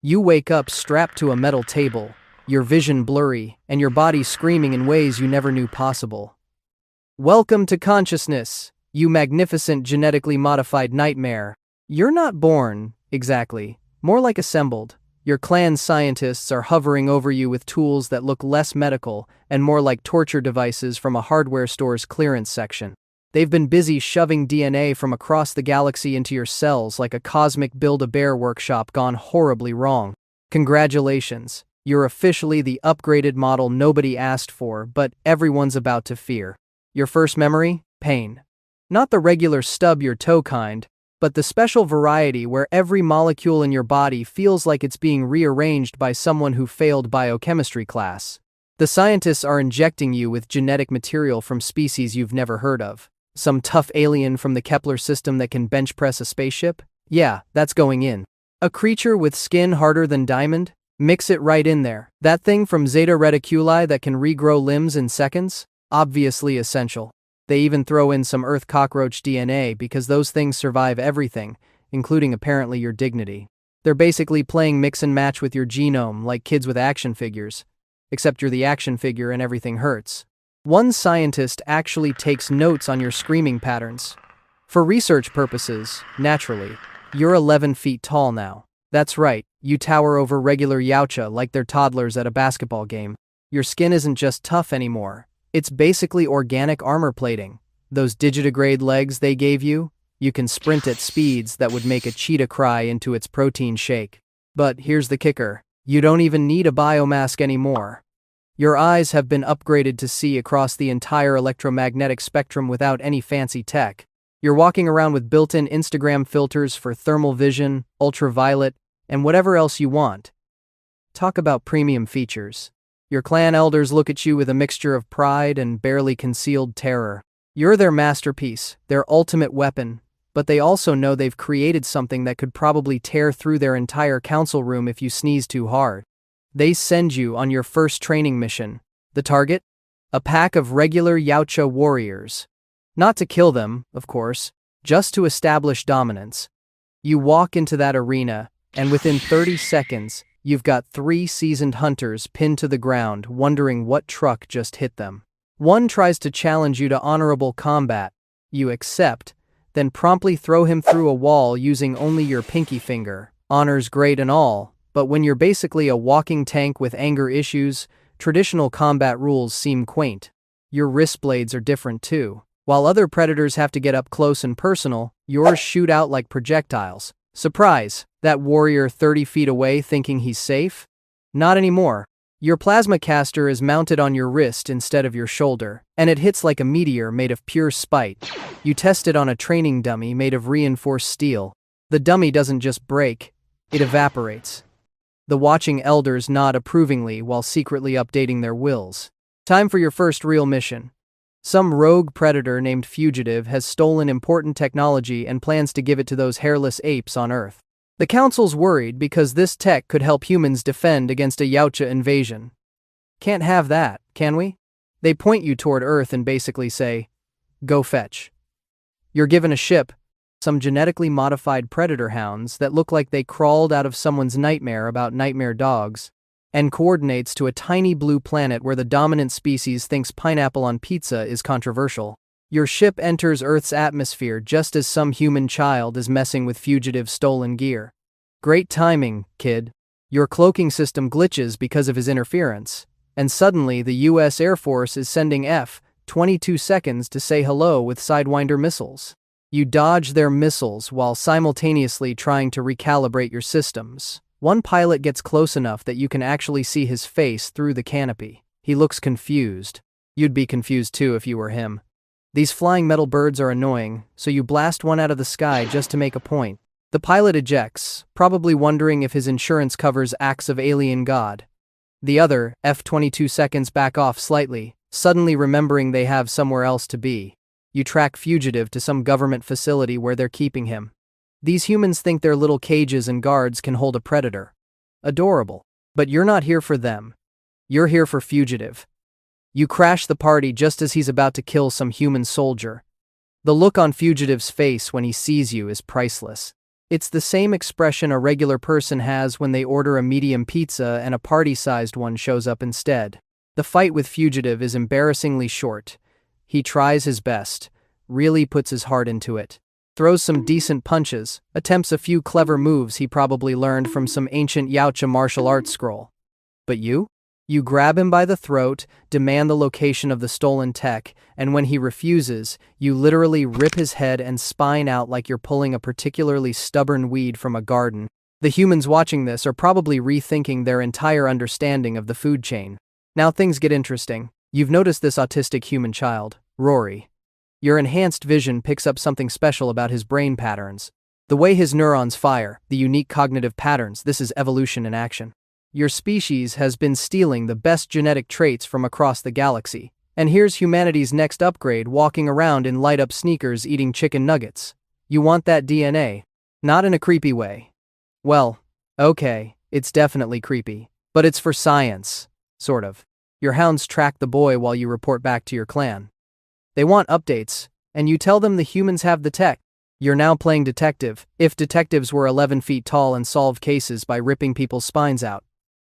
You wake up strapped to a metal table, your vision blurry, and your body screaming in ways you never knew possible. Welcome to consciousness, you magnificent genetically modified nightmare. You're not born, exactly, more like assembled. Your clan scientists are hovering over you with tools that look less medical and more like torture devices from a hardware store's clearance section. They've been busy shoving DNA from across the galaxy into your cells like a cosmic Build-A-Bear workshop gone horribly wrong. Congratulations, you're officially the upgraded model nobody asked for, but everyone's about to fear. Your first memory? Pain. Not the regular stub your toe kind, but the special variety where every molecule in your body feels like it's being rearranged by someone who failed biochemistry class. The scientists are injecting you with genetic material from species you've never heard of. Some tough alien from the Kepler system that can bench press a spaceship? Yeah, that's going in. A creature with skin harder than diamond? Mix it right in there. That thing from Zeta Reticuli that can regrow limbs in seconds? Obviously essential. They even throw in some Earth cockroach DNA because those things survive everything, including apparently your dignity. They're basically playing mix and match with your genome like kids with action figures. Except you're the action figure and everything hurts. One scientist actually takes notes on your screaming patterns. For research purposes, naturally, you're 11 feet tall now. That's right, you tower over regular Yautja like they're toddlers at a basketball game. Your skin isn't just tough anymore. It's basically organic armor plating. Those digitigrade legs they gave you, you can sprint at speeds that would make a cheetah cry into its protein shake. But here's the kicker. You don't even need a biomask anymore. Your eyes have been upgraded to see across the entire electromagnetic spectrum without any fancy tech. You're walking around with built-in Instagram filters for thermal vision, ultraviolet, and whatever else you want. Talk about premium features. Your clan elders look at you with a mixture of pride and barely concealed terror. You're their masterpiece, their ultimate weapon, but they also know they've created something that could probably tear through their entire council room if you sneeze too hard. They send you on your first training mission. The target? A pack of regular Yautja warriors. Not to kill them, of course, just to establish dominance. You walk into that arena, and within 30 seconds, you've got 3 seasoned hunters pinned to the ground wondering what truck just hit them. One tries to challenge you to honorable combat. You accept, then promptly throw him through a wall using only your pinky finger. Honor's great and all, but when you're basically a walking tank with anger issues, traditional combat rules seem quaint. Your wrist blades are different too. While other predators have to get up close and personal, yours shoot out like projectiles. Surprise! That warrior 30 feet away thinking he's safe? Not anymore. Your plasma caster is mounted on your wrist instead of your shoulder, and it hits like a meteor made of pure spite. You test it on a training dummy made of reinforced steel. The dummy doesn't just break, it evaporates. The watching elders nod approvingly while secretly updating their wills. Time for your first real mission. Some rogue predator named Fugitive has stolen important technology and plans to give it to those hairless apes on Earth. The Council's worried because this tech could help humans defend against a Yautja invasion. Can't have that, can we? They point you toward Earth and basically say, go fetch. You're given a ship, some genetically modified predator hounds that look like they crawled out of someone's nightmare about nightmare dogs, and coordinates to a tiny blue planet where the dominant species thinks pineapple on pizza is controversial. Your ship enters Earth's atmosphere just as some human child is messing with Fugitive's stolen gear. Great timing, kid. Your cloaking system glitches because of his interference, and suddenly the US Air Force is sending F-22 seconds to say hello with Sidewinder missiles. You dodge their missiles while simultaneously trying to recalibrate your systems. One pilot gets close enough that you can actually see his face through the canopy. He looks confused. You'd be confused too if you were him. These flying metal birds are annoying, so you blast one out of the sky just to make a point. The pilot ejects, probably wondering if his insurance covers acts of alien god. The other, F-22 seconds back off slightly, suddenly remembering they have somewhere else to be. You track Fugitive to some government facility where they're keeping him. These humans think their little cages and guards can hold a predator. Adorable. But you're not here for them. You're here for Fugitive. You crash the party just as he's about to kill some human soldier. The look on Fugitive's face when he sees you is priceless. It's the same expression a regular person has when they order a medium pizza and a party-sized one shows up instead. The fight with Fugitive is embarrassingly short. He tries his best, really puts his heart into it, throws some decent punches, attempts a few clever moves he probably learned from some ancient Yautja martial arts scroll. But you? You grab him by the throat, demand the location of the stolen tech, and when he refuses, you literally rip his head and spine out like you're pulling a particularly stubborn weed from a garden. The humans watching this are probably rethinking their entire understanding of the food chain. Now things get interesting. You've noticed this autistic human child, Rory. Your enhanced vision picks up something special about his brain patterns. The way his neurons fire, the unique cognitive patterns, this is evolution in action. Your species has been stealing the best genetic traits from across the galaxy, and here's humanity's next upgrade walking around in light-up sneakers eating chicken nuggets. You want that DNA? Not in a creepy way. Well, okay, it's definitely creepy, but it's for science, sort of. Your hounds track the boy while you report back to your clan. They want updates, and you tell them the humans have the tech. You're now playing detective, if detectives were 11 feet tall and solved cases by ripping people's spines out.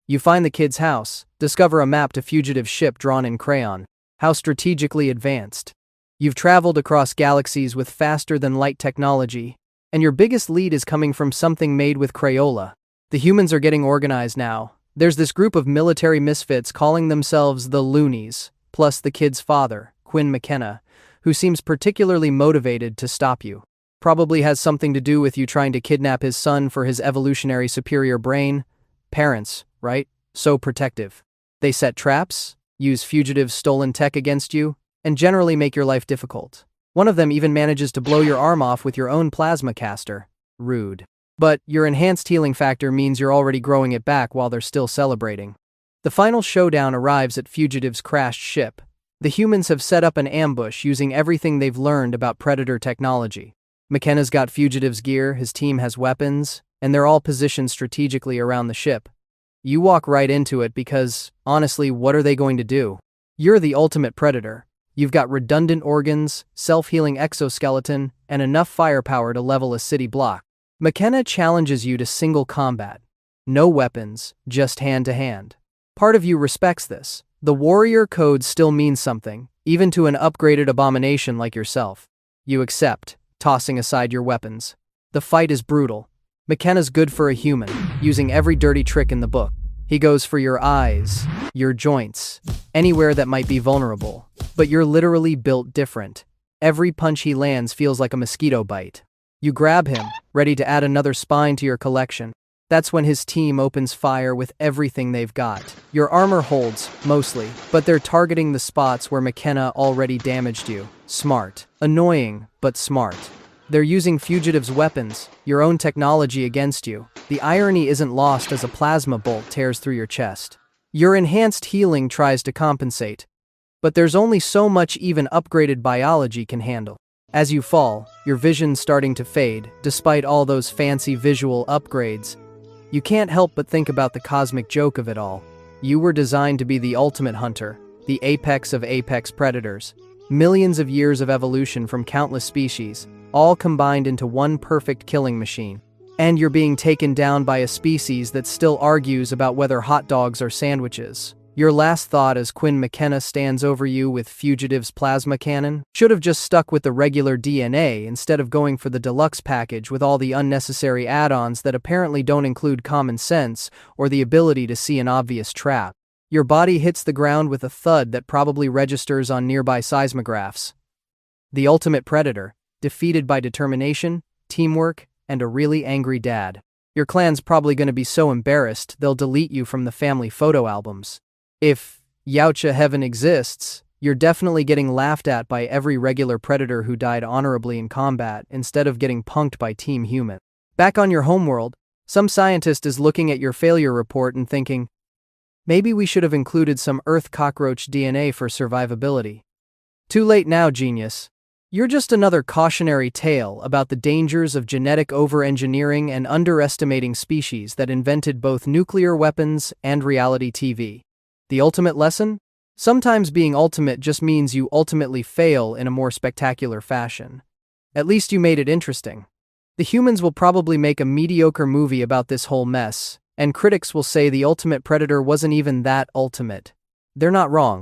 You find the kid's house, discover a map to Fugitive's ship drawn in crayon. How strategically advanced. You've traveled across galaxies with faster-than-light technology, and your biggest lead is coming from something made with Crayola. The humans are getting organized now. There's this group of military misfits calling themselves the Loonies, plus the kid's father, Quinn McKenna, who seems particularly motivated to stop you. Probably has something to do with you trying to kidnap his son for his evolutionary superior brain. Parents, right? So protective. They set traps, use Fugitive's stolen tech against you, and generally make your life difficult. One of them even manages to blow your arm off with your own plasma caster. Rude. But your enhanced healing factor means you're already growing it back while they're still celebrating. The final showdown arrives at Fugitive's crashed ship. The humans have set up an ambush using everything they've learned about Predator technology. McKenna's got Fugitive's gear, his team has weapons, and they're all positioned strategically around the ship. You walk right into it because, honestly, what are they going to do? You're the ultimate predator. You've got redundant organs, self-healing exoskeleton, and enough firepower to level a city block. McKenna challenges you to single combat. No weapons, just hand-to-hand. Part of you respects this. The warrior code still means something, even to an upgraded abomination like yourself. You accept, tossing aside your weapons. The fight is brutal. McKenna's good for a human, using every dirty trick in the book. He goes for your eyes, your joints, anywhere that might be vulnerable. But you're literally built different. Every punch he lands feels like a mosquito bite. You grab him, ready to add another spine to your collection. That's when his team opens fire with everything they've got. Your armor holds, mostly, but they're targeting the spots where McKenna already damaged you. Smart. Annoying, but smart. They're using Fugitive's weapons, your own technology against you. The irony isn't lost as a plasma bolt tears through your chest. Your enhanced healing tries to compensate. But there's only so much even upgraded biology can handle. As you fall, your vision's starting to fade, despite all those fancy visual upgrades. You can't help but think about the cosmic joke of it all. You were designed to be the ultimate hunter, the apex of apex predators. Millions of years of evolution from countless species, all combined into one perfect killing machine. And you're being taken down by a species that still argues about whether hot dogs are sandwiches. Your last thought as Quinn McKenna stands over you with Fugitive's plasma cannon? Should have just stuck with the regular DNA instead of going for the deluxe package with all the unnecessary add-ons that apparently don't include common sense or the ability to see an obvious trap. Your body hits the ground with a thud that probably registers on nearby seismographs. The ultimate predator, defeated by determination, teamwork, and a really angry dad. Your clan's probably going to be so embarrassed they'll delete you from the family photo albums. If Yautja heaven exists, you're definitely getting laughed at by every regular predator who died honorably in combat instead of getting punked by Team Human. Back on your homeworld, some scientist is looking at your failure report and thinking, maybe we should have included some Earth cockroach DNA for survivability. Too late now, genius. You're just another cautionary tale about the dangers of genetic over-engineering and underestimating species that invented both nuclear weapons and reality TV. The ultimate lesson? Sometimes being ultimate just means you ultimately fail in a more spectacular fashion. At least you made it interesting. The humans will probably make a mediocre movie about this whole mess, and critics will say the ultimate predator wasn't even that ultimate. They're not wrong.